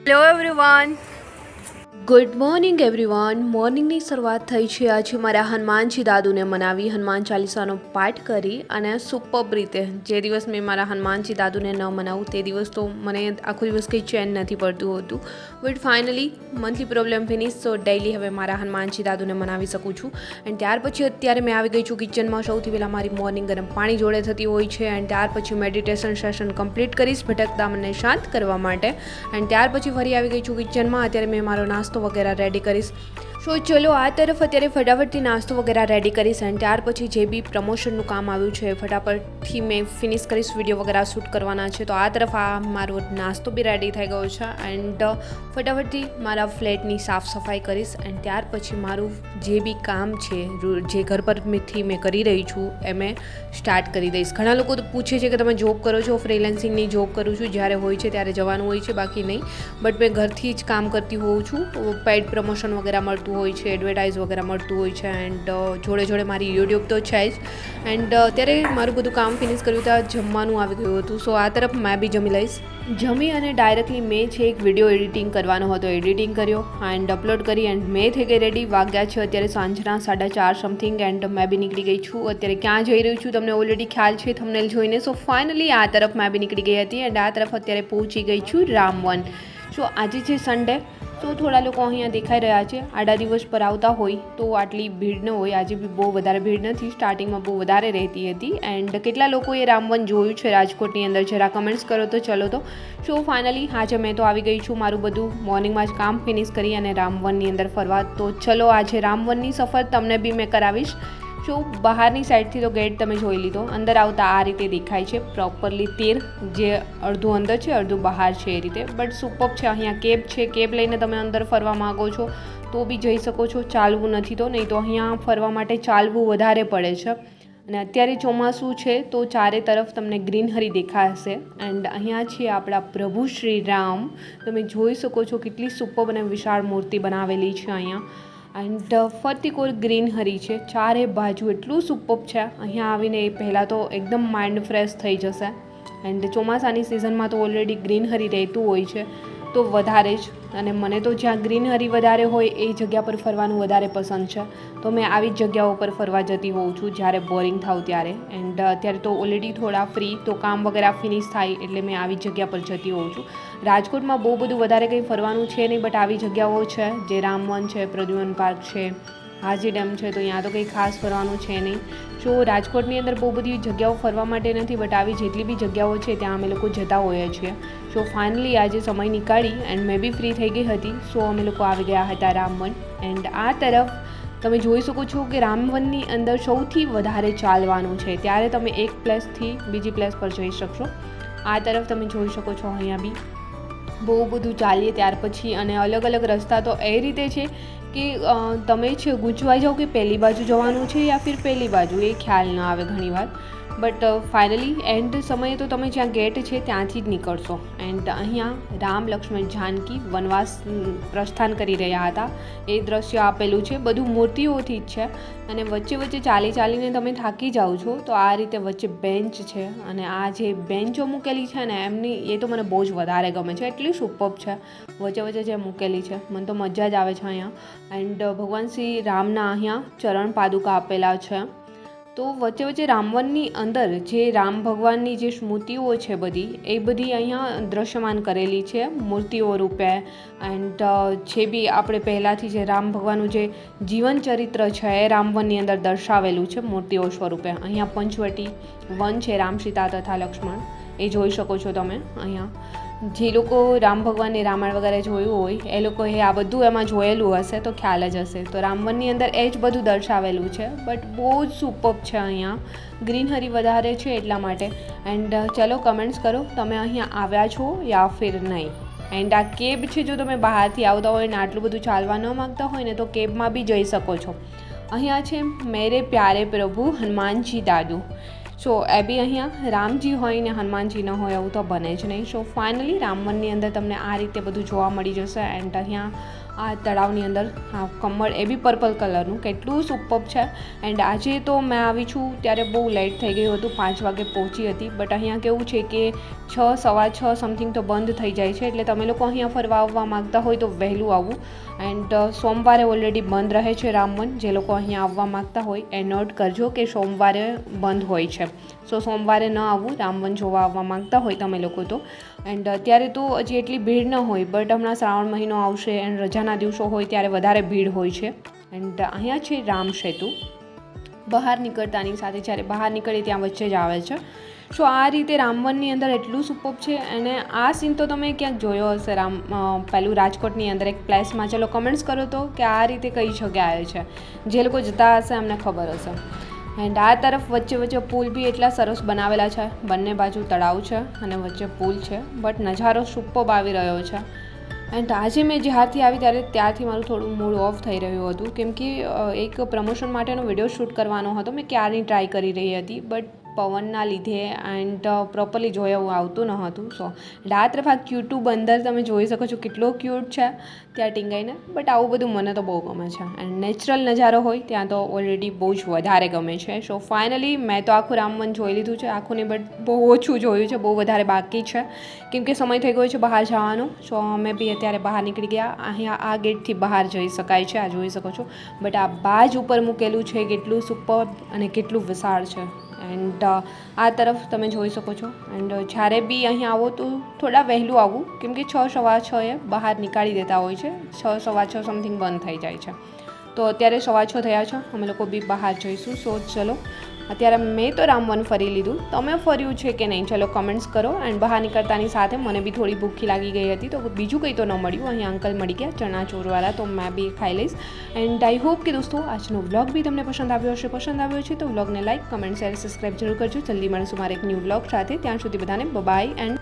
Hello everyone, good morning everyone. મોર્નિંગની શરૂઆત થઈ છે આજે મારા હનુમાનજી દાદુને મનાવી હનુમાન ચાલીસાનો પાઠ કરી અને સુપર્બ રીતે જે દિવસ મેં મારા હનુમાનજી દાદુને ન મનાવું તે દિવસ તો મને આખો દિવસ કંઈ ચેન નથી પડતું હતું. But finally monthly problem finish, so daily હવે મારા હનુમાનજી દાદુને મનાવી શકું છું. એન્ડ ત્યાર પછી અત્યારે મેં આવી ગઈ છું કિચનમાં. સૌથી પહેલાં મારી મોર્નિંગ ગરમ પાણી જોડે થતી હોય છે એન્ડ ત્યાર પછી મેડિટેશન સેશન કમ્પ્લીટ કરીશ ભટકતા મને શાંત કરવા માટે. એન્ડ ત્યાર પછી ફરી આવી ગઈ છું કિચનમાં. અત્યારે મેં મારો નાસ્તો વગેરે રેડી કરીશ. સો ચલો આ તરફ અત્યારે ફટાફટથી નાસ્તો વગેરે રેડી કરીશ એન્ડ ત્યાર પછી જે બી પ્રમોશનનું કામ આવ્યું છે ફટાફટથી મેં ફિનિશ કરીશ. વિડીયો વગેરે શૂટ કરવાના છે તો આ તરફ આ મારો નાસ્તો બી રેડી થઈ ગયો છે એન્ડ ફટાફટથી મારા ફ્લેટની સાફ સફાઈ કરીશ એન્ડ ત્યાર પછી મારું જે બી કામ છે જે ઘર પરથી મેં કરી રહી છું એ મેં સ્ટાર્ટ કરી દઈશ. ઘણા લોકો તો પૂછે છે કે તમે જોબ કરો છો? ફ્રીલેન્સિંગની જોબ કરું છું, જ્યારે હોય છે ત્યારે જવાનું હોય છે, બાકી નહીં. બટ મેં ઘરથી જ કામ કરતી હોઉં છું. પેડ પ્રમોશન વગેરે મળતું હોય છે, એડવર્ટાઇઝ વગેરે મળતું હોય છે એન્ડ જોડે જોડે મારી યુટ્યુબ તો છે જ. એન્ડ અત્યારે મારું બધું કામ ફિનિશ કર્યું ત્યાં જમવાનું આવી ગયું હતું. સો આ તરફ મેં બી જમી લઈશ. જમી અને ડાયરેક્ટલી મેં છે એક વિડીયો એડિટિંગ કરવાનો હતો, એડિટિંગ કર્યો એન્ડ અપલોડ કરી એન્ડ મેં થઈ ગઈ રેડી. વાગ્યા છે અત્યારે સાંજના 4:30 સમથિંગ એન્ડ મેં બી નીકળી ગઈ છું. અત્યારે ક્યાં જઈ રહ્યું છું તમને ઓલરેડી ખ્યાલ છે થંબનેલ જોઈને. સો ફાઇનલી આ તરફ મેં બી નીકળી ગઈ હતી એન્ડ આ તરફ અત્યારે પહોંચી ગઈ છું રામવન. સો આજે છે સન્ડે, તો થોડા લોકો અહીંયા દેખાઈ રહ્યા છે. આડા દિવસ પર આવતા હોય તો આટલી ભીડ ન હોય. આજે બી બહુ વધારે ભીડ નથી, સ્ટાર્ટિંગમાં બહુ વધારે રહેતી હતી. એન્ડ કેટલા લોકોએ રામવન જોયું છે રાજકોટની અંદર જરા કમેન્ટ્સ કરો તો ચલો તો. સો ફાઇનલી આજે મેં તો આવી ગઈ છું મારું બધું મોર્નિંગમાં જ કામ ફિનિશ કરી અને રામવનની અંદર ફરવા. તો ચલો આજે રામવનની સફર તમને બી મેં કરાવીશ. સો બહારની સાઈડથી તો ગેટ તમે જોઈ લીધો, અંદર આવતા આ રીતે દેખાય છે પ્રોપરલી 13, જે અડધું અંદર છે અડધું બહાર છે એ રીતે. બટ સુપર્બ છે. અહીંયા કેબ છે, કેબ લઈને તમે અંદર ફરવા માગો છો તો બી જઈ શકો છો. ચાલવું નથી તો નહીં તો અહીંયા ફરવા માટે ચાલવું વધારે પડે છે. અને અત્યારે ચોમાસું છે તો ચારે તરફ તમને ગ્રીનહરી દેખાશે એન્ડ અહીંયા છે આપણા પ્રભુ શ્રી રામ. તમે જોઈ શકો છો કેટલી સુપર્બ અને વિશાળ મૂર્તિ બનાવેલી છે અહીંયા. એન્ડ ફરતી કોઈ ગ્રીનહરી છે ચારે બાજુ, એટલું સુપર્બ છે. અહીંયા આવીને પહેલાં તો એકદમ માઇન્ડ ફ્રેશ થઈ જશે. એન્ડ ચોમાસાની સિઝનમાં તો ઓલરેડી ગ્રીનહરી રહેતું હોય છે તો વધારે જ. અને મને તો જ્યાં ગ્રીનહરી વધારે હોય એ જગ્યા પર ફરવાનું વધારે પસંદ છે. તો મેં આવી જ જગ્યાઓ પર ફરવા જતી હોઉં છું જ્યારે બોરિંગ થાવ ત્યારે. એન્ડ અત્યારે તો ઓલરેડી થોડા ફ્રી, તો કામ વગેરે ફિનિશ થાય એટલે મેં આવી જગ્યા પર જતી હોઉં છું. રાજકોટમાં બહુ બધું વધારે કંઈ ફરવાનું છે નહીં, બટ આવી જગ્યાઓ છે જે રામવન છે, પ્રદ્યુમન પાર્ક છે, હાજી ડેમ છે, તો ત્યાં તો કંઈ ખાસ ફરવાનું છે નહીં. જો રાજકોટની અંદર બહુ બધી જગ્યાઓ ફરવા માટે નથી, બટ આવી જેટલી બી જગ્યાઓ છે ત્યાં અમે લોકો જતા હોઈએ છીએ. સો ફાઇનલી આજે સમય નીકાળી એન્ડ મેં બી ફ્રી થઈ ગઈ હતી. સો અમે લોકો આવી ગયા હતા રામવન. એન્ડ આ તરફ તમે જોઈ શકો છો કે રામવનની અંદર સૌથી વધારે ચાલવાનું છે, ત્યારે તમે એક પ્લેસથી બીજી પ્લેસ પર જઈ શકશો. આ તરફ તમે જોઈ શકો છો અહીંયા બી બહુ બધું ચાલીએ ત્યાર પછી. અને અલગ અલગ રસ્તા તો એ રીતે છે કે તમે છે ગૂંચવાઈ જાઓ કે પહેલી બાજુ જવાનું છે યા ફિર પહેલી બાજુ, એ ખ્યાલ ન આવે ઘણીવાર. બટ ફાઇનલી એન્ડ સમયે તો તમે જ્યાં ગેટ છે ત્યાંથી જ નીકળશો. એન્ડ અહીંયા રામ લક્ષ્મણ જાનકી વનવાસ પ્રસ્થાન કરી રહ્યા હતા એ દ્રશ્ય આપેલું છે. બધું મૂર્તિઓથી જ છે અને વચ્ચે વચ્ચે ચાલી ચાલીને તમે થાકી જાઓ છો તો આ રીતે વચ્ચે બેન્ચ છે. અને આ જે બેન્ચો મૂકેલી છે ને એમની એ તો મને બહુ જ વધારે ગમે છે, એટલી સુપર્બ છે વચ્ચે વચ્ચે જે મૂકેલી છે. મને તો મજા જ આવે છે અહીંયા. એન્ડ ભગવાન શ્રી રામના અહીંયા ચરણ પાદુકા આપેલા છે. તો વચ્ચે વચ્ચે રામવનની અંદર જે રામ ભગવાનની જે સ્મૃતિઓ છે બધી એ બધી અહીંયા દ્રશ્યમાન કરેલી છે મૂર્તિઓ રૂપે. એન્ડ જે બી આપણે પહેલાંથી જે રામ ભગવાનનું જે જીવન ચરિત્ર છે એ રામવનની અંદર દર્શાવેલું છે મૂર્તિઓ સ્વરૂપે. અહીંયા પંચવટી વન છે, રામ સીતા તથા લક્ષ્મણ, એ જોઈ શકો છો તમે અહીંયા. જે લોકો રામ ભગવાનની રામાયણ વગેરે જોયું હોય એ લોકોએ આ બધું એમાં જોયેલું હશે તો ખ્યાલ જ હશે. તો રામવનની અંદર એ જ બધું દર્શાવેલું છે. બટ બહુ જ સુપર્બ છે અહીંયા, ગ્રીનહરી વધારે છે એટલા માટે. એન્ડ ચલો કમેન્ટ્સ કરો તમે અહીંયા આવ્યા છો યા ફિર નહીં. એન્ડ આ કેબ છે, જો તમે બહારથી આવતા હોય ને આટલું બધું ચાલવા ન માગતા હોય ને તો કેબમાં બી જઈ શકો છો. અહીંયા છે મેરે પ્યારે પ્રભુ હનુમાનજી દાદુ. સો એ બી અહીંયા રામજી હોય ને હનુમાનજી ન હોય એવું તો બને જ નહીં. સો ફાઇનલી રામવનની અંદર તમને આ રીતે બધું જોવા મળી જશે. એન્ડ અહીંયા આ તળાવની અંદર. હા, કમળ એ બી પર્પલ કલરનું, કેટલું સુપર છે. એન્ડ આજે તો મેં આવી છું ત્યારે બહુ લેટ થઈ ગયું હતું, 5 વાગે પહોંચી હતી. બટ અહીંયા કેવું છે કે 6, સવા 6 સમથિંગ તો બંધ થઈ જાય છે. એટલે તમે લોકો અહીંયા ફરવા આવવા માગતા હોય તો વહેલું આવવું. એન્ડ સોમવારે ઓલરેડી બંધ રહે છે રામવન. જે લોકો અહીંયા આવવા માગતા હોય એ નોટ કરજો કે સોમવારે બંધ હોય છે. સો સોમવારે ન આવવું રામવન જોવા આવવા માગતા હોય તમે લોકો તો. એન્ડ અત્યારે તો હજી એટલી ભીડ ન હોય, બટ હમણાં શ્રાવણ મહિનો આવશે એન્ડ રજાના દિવસો હોય ત્યારે વધારે ભીડ હોય છે. એન્ડ અહીંયા છે રામ સેતુ. બહાર નીકળતાની સાથે જ્યારે બહાર નીકળીએ ત્યાં વચ્ચે જ આવે છે. સો આ રીતે રામવનની અંદર એટલું સુપર છે. અને આ સીન તો તમે ક્યાંક જોયો હશે પેલું રાજકોટની અંદર એક પ્લેસમાં. ચલો કમેન્ટ્સ કરો તો કે આ રીતે કઈ જગ્યાએ છે. જે લોકો જતા હશે એમને ખબર હશે. એન્ડ આ તરફ વચ્ચે પુલ બી એટલા સરસ બનાવેલા છે. બંને બાજુ તળાવ છે અને વચ્ચે પુલ છે. બટ નજારો સુપર આવી રહ્યો છે. એન્ડ આજે મેં જ્યારથી આવી ત્યારથી મારું થોડું મૂડ ઓફ થઈ રહ્યું હતું, કેમ કે એક પ્રમોશન માટેનો વિડીયો શૂટ કરવાનો હતો. મેં ક્યારની ટ્રાય કરી રહી હતી, બટ પવનના લીધે એન્ડ પ્રોપરલી જોયા એવું આવતું ન હતું. સો એન્ડ આ તરફ આ ક્યુટુબ અંદર તમે જોઈ શકો છો કેટલો ક્યુટ છે ત્યાં ટીંગાઈને. બટ આવું બધું મને તો બહુ ગમે છે. એન્ડ નેચરલ નજારો હોય ત્યાં તો ઓલરેડી બહુ જ વધારે ગમે છે. સો ફાઇનલી મેં તો આખું રામવન જોઈ લીધું છે. આખું નહીં બટ બહુ ઓછું જોયું છે, બહુ વધારે બાકી છે, કેમ કે સમય થઈ ગયો છે બહાર જવાનો. સો અમે બી અત્યારે બહાર નીકળી ગયા. અહીંયા આ ગેટથી બહાર જઈ શકાય છે, આ જોઈ શકો છો. બટ આ બાજ ઉપર મૂકેલું છે, કેટલું સુપર અને કેટલું વિશાળ છે. એન્ડ આ તરફ તમે જોઈ શકો છો. એન્ડ જ્યારે બી અહીંયા આવો તો થોડા વહેલું આવવું, કેમ કે 6, સવા 6 બહાર નીકાળી દેતા હોય છે. 6, સવા 6 સમથિંગ બંધ થઈ જાય છે. તો અત્યારે 6:15 થયા છે. અમે લોકો બી બહાર જઈશું. સો ચલો અત્યારે મેં તો રામવન ફરી લીધું. તમે ફર્યું છે કે નહીં ચલો કમેન્ટ્સ કરો. એન્ડ બહાર નીકળતાની સાથે મને બી થોડી ભૂખી લાગી ગઈ હતી, તો બીજું કંઈ તો ન મળ્યું. અહીંયા અંકલ મળી ગયા ચણાચોરવાળા, તો મેં બી ખાઈ લઈશ. એન્ડ આઈ હોપ કે દોસ્તો આજનો વ્લોગ બી તમને પસંદ આવ્યો હશે. પસંદ આવ્યો છે તો વ્લોગને લાઇક, કમેન્ટ, શેર, સબસ્ક્રાઈબ જરૂર કરજો. જલ્દી મળીશું મારે એક ન્યૂ વ્લોગ સાથે. ત્યાં સુધી બધાને બાય એન્ડ